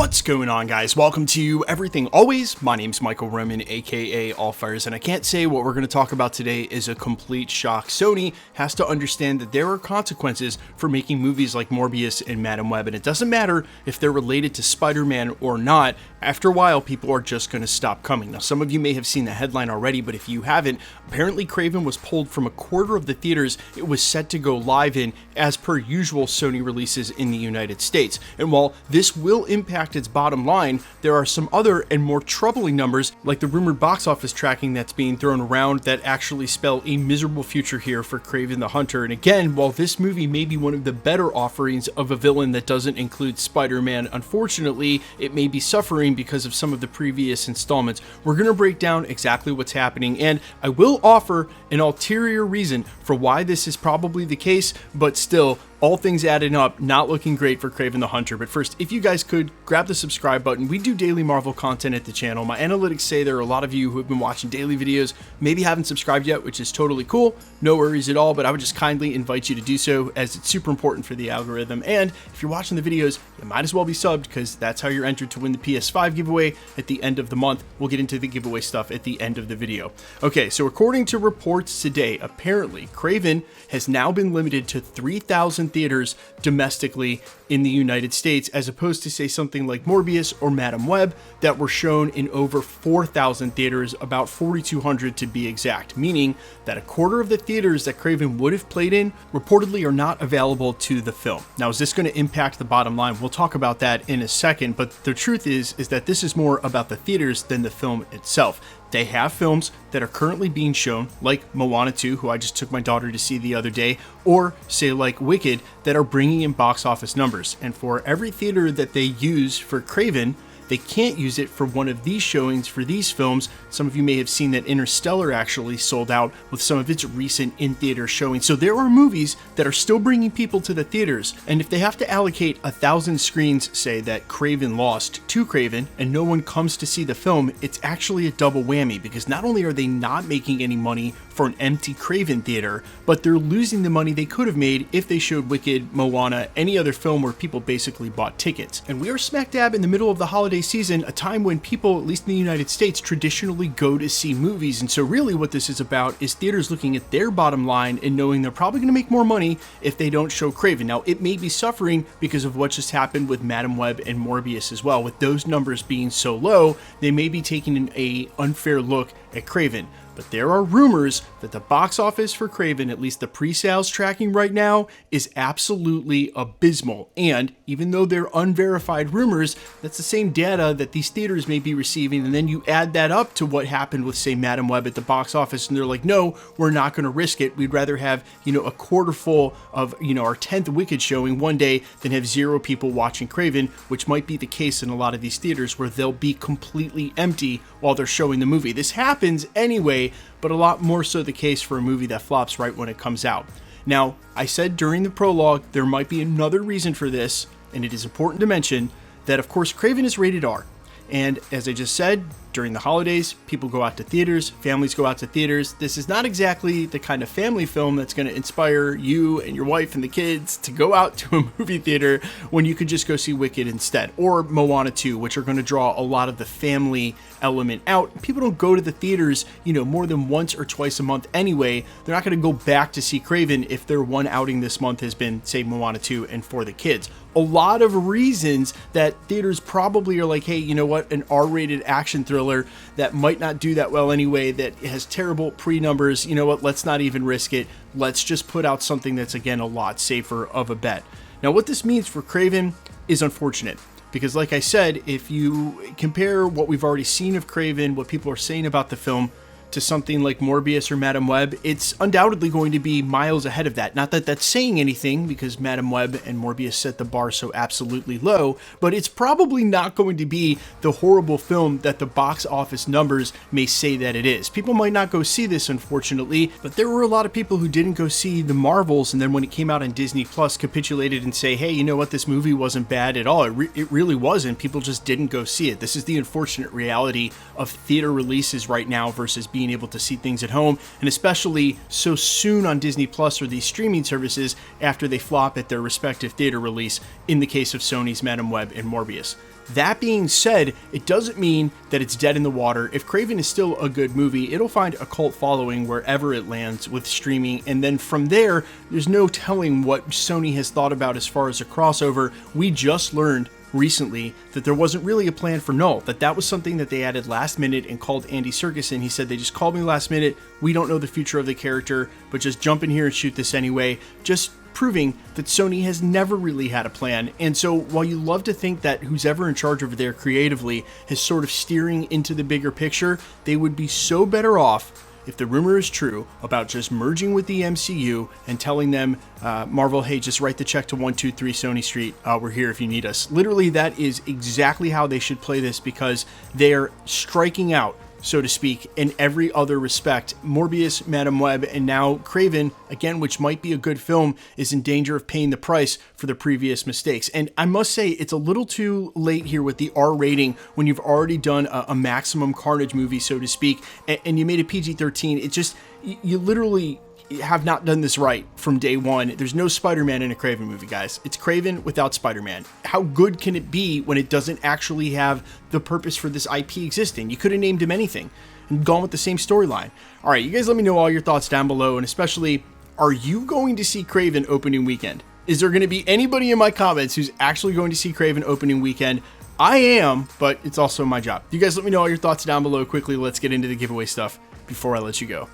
What's going on, guys? Welcome to Everything Always. My name's Michael Roman, aka Allfires, and I can't say what we're going to talk about today is a complete shock. Sony has to understand that there are consequences for making movies like Morbius and Madam Web, and it doesn't matter if they're related to Spider-Man or not. After a while, people are just going to stop coming. Now, some of you may have seen the headline already, but if you haven't, apparently KRAVEN was pulled from a quarter of the theaters it was set to go live in as per usual Sony releases in the United States. And while this will impact its bottom line, there are some other and more troubling numbers, like the rumored box office tracking that's being thrown around, that actually spell a miserable future here for KRAVEN the Hunter. And again, while this movie may be one of the better offerings of a villain that doesn't include Spider-Man, unfortunately, it may be suffering because of some of the previous installments. We're going to break down exactly what's happening, and I will offer an ulterior reason for why this is probably the case, but still, all things adding up, not looking great for KRAVEN the Hunter. But first, if you guys could grab the subscribe button. We do daily Marvel content at the channel. My analytics say there are a lot of you who have been watching daily videos, maybe haven't subscribed yet, which is totally cool. No worries at all, but I would just kindly invite you to do so, as it's super important for the algorithm. And if you're watching the videos, you might as well be subbed, because that's how you're entered to win the PS5 giveaway at the end of the month. We'll get into the giveaway stuff at the end of the video. Okay, so according to reports today, apparently KRAVEN has now been limited to 3,000 theaters domestically in the United States, as opposed to, say, something like Morbius or Madam Web that were shown in over 4,000 theaters, about 4,200 to be exact, meaning that a quarter of the theaters that KRAVEN would have played in reportedly are not available to the film. Now, is this going to impact the bottom line? We'll talk about that in a second, but the truth is that this is more about the theaters than the film itself. They have films that are currently being shown, like Moana 2, who I just took my daughter to see the other day, or say like Wicked, that are bringing in box office numbers. And for every theater that they use for KRAVEN, they can't use it for one of these showings for these films. Some of you may have seen that Interstellar actually sold out with some of its recent in-theater showings. So there are movies that are still bringing people to the theaters. And if they have to allocate 1,000 screens, say, that KRAVEN lost to KRAVEN, and no one comes to see the film, it's actually a double whammy, because not only are they not making any money for an empty KRAVEN theater, but they're losing the money they could have made if they showed Wicked, Moana, any other film where people basically bought tickets. And we are smack dab in the middle of the holiday season, a time when people, at least in the United States, traditionally go to see movies. And so really what this is about is theaters looking at their bottom line and knowing they're probably going to make more money if they don't show KRAVEN. Now, it may be suffering because of what just happened with Madam Web and Morbius as well. With those numbers being so low, they may be taking an unfair look at KRAVEN. But there are rumors that the box office for KRAVEN, at least the pre-sales tracking right now, is absolutely abysmal. And even though they're unverified rumors, that's the same data that these theaters may be receiving. And then you add that up to what happened with, say, Madam Web at the box office, and they're like, no, we're not going to risk it. We'd rather have, a quarter full of, our 10th Wicked showing one day than have 0 people watching KRAVEN, which might be the case in a lot of these theaters where they'll be completely empty while they're showing the movie. This happens anyway, but a lot more so the case for a movie that flops right when it comes out. Now, I said during the prologue there might be another reason for this, and it is important to mention that, of course, KRAVEN is rated R. And as I just said, during the holidays, people go out to theaters, families go out to theaters. This is not exactly the kind of family film that's going to inspire you and your wife and the kids to go out to a movie theater when you could just go see Wicked instead, or Moana 2, which are going to draw a lot of the family element out. People don't go to the theaters, more than once or twice a month anyway. They're not going to go back to see KRAVEN if their one outing this month has been, say, Moana 2 and for the kids. A lot of reasons that theaters probably are like, hey, you know what, an R-rated action thriller that might not do that well anyway, that has terrible pre-numbers, you know what, let's not even risk it. Let's just put out something that's, again, a lot safer of a bet. Now, what this means for KRAVEN is unfortunate, because like I said, if you compare what we've already seen of KRAVEN, what people are saying about the film, to something like Morbius or Madam Web, it's undoubtedly going to be miles ahead of that. Not that that's saying anything, because Madam Web and Morbius set the bar so absolutely low, but it's probably not going to be the horrible film that the box office numbers may say that it is. People might not go see this, unfortunately, but there were a lot of people who didn't go see the Marvels, and then when it came out on Disney Plus, capitulated and say, hey, you know what, this movie wasn't bad at all. It really wasn't. People just didn't go see it. This is the unfortunate reality of theater releases right now versus being able to see things at home, and especially so soon on Disney Plus or these streaming services after they flop at their respective theater release in the case of Sony's Madam Web and Morbius. That being said, it doesn't mean that it's dead in the water. If KRAVEN is still a good movie, it'll find a cult following wherever it lands with streaming, and then from there, there's no telling what Sony has thought about as far as a crossover. We just learned recently that there wasn't really a plan for Null, that was something that they added last minute and called Andy Serkis in. He said, they just called me last minute, we don't know the future of the character, but just jump in here and shoot this anyway. Just proving that Sony has never really had a plan. And so while you love to think that who's ever in charge over there creatively is sort of steering into the bigger picture, they would be so better off if the rumor is true about just merging with the MCU and telling them, Marvel, hey, just write the check to 123 Sony Street. We're here if you need us. Literally, that is exactly how they should play this, because they're striking out, so to speak, in every other respect. Morbius, Madam Web, and now KRAVEN, again, which might be a good film, is in danger of paying the price for the previous mistakes. And I must say, it's a little too late here with the R rating when you've already done a maximum carnage movie, so to speak, and you made a PG-13. It just, you literally have not done this right from day one. There's no Spider-Man in a KRAVEN movie, guys. It's KRAVEN without Spider-Man. How good can it be when it doesn't actually have the purpose for this IP existing? You could have named him anything and gone with the same storyline. All right, you guys let me know all your thoughts down below, and especially, are you going to see KRAVEN opening weekend? Is there going to be anybody in my comments who's actually going to see KRAVEN opening weekend? I am, but it's also my job. You guys let me know all your thoughts down below. Quickly, let's get into the giveaway stuff before I let you go.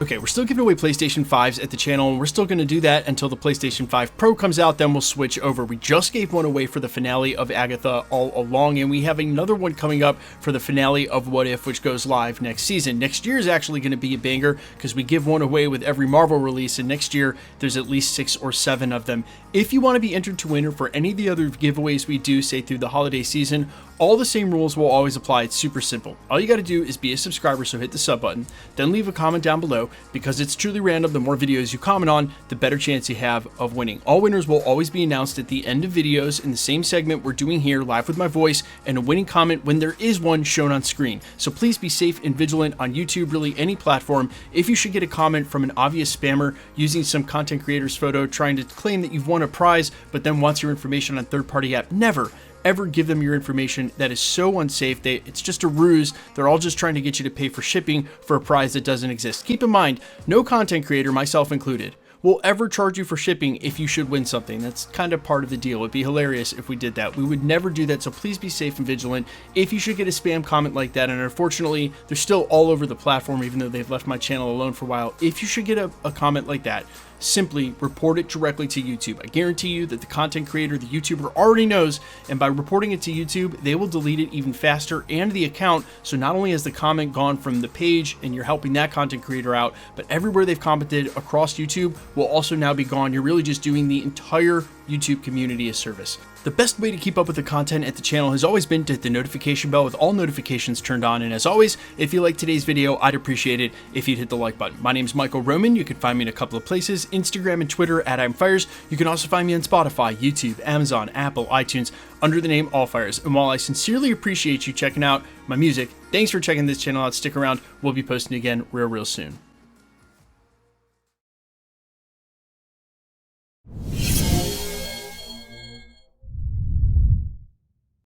Okay, we're still giving away PlayStation 5s at the channel, and we're still going to do that until the PlayStation 5 Pro comes out, then we'll switch over. We just gave one away for the finale of Agatha all along, and we have another one coming up for the finale of What If, which goes live next season. Next year is actually going to be a banger, because we give one away with every Marvel release, and next year there's at least 6 or 7 of them. If you want to be entered to win for any of the other giveaways we do, say through the holiday season, all the same rules will always apply. It's super simple. All you got to do is be a subscriber, so hit the sub button, then leave a comment down below. Because it's truly random, the more videos you comment on, the better chance you have of winning. All winners will always be announced at the end of videos in the same segment we're doing here, live with my voice, and a winning comment when there is one shown on screen. So please be safe and vigilant on YouTube, really any platform. If you should get a comment from an obvious spammer using some content creator's photo trying to claim that you've won a prize, but then wants your information on third-party app, never ever give them your information. That is so unsafe. It's just a ruse. They're all just trying to get you to pay for shipping for a prize that doesn't exist. Keep in mind, no content creator, myself included, will ever charge you for shipping if you should win something. That's kind of part of the deal. It'd be hilarious if we did that. We would never do that, so please be safe and vigilant. If you should get a spam comment like that, and unfortunately, they're still all over the platform, even though they've left my channel alone for a while. If you should get a comment like that, simply report it directly to YouTube. I guarantee you that the content creator, the YouTuber, already knows, and by reporting it to YouTube, they will delete it even faster and the account. So not only has the comment gone from the page and you're helping that content creator out, but everywhere they've commented across YouTube will also now be gone. You're really just doing the entire YouTube community a service. The best way to keep up with the content at the channel has always been to hit the notification bell with all notifications turned on. And as always, if you like today's video, I'd appreciate it if you'd hit the like button. My name's Michael Roman. You can find me in a couple of places, Instagram and Twitter at I'mFires. You can also find me on Spotify, YouTube, Amazon, Apple, iTunes under the name AllFires. And while I sincerely appreciate you checking out my music, thanks for checking this channel out. Stick around. We'll be posting again real soon.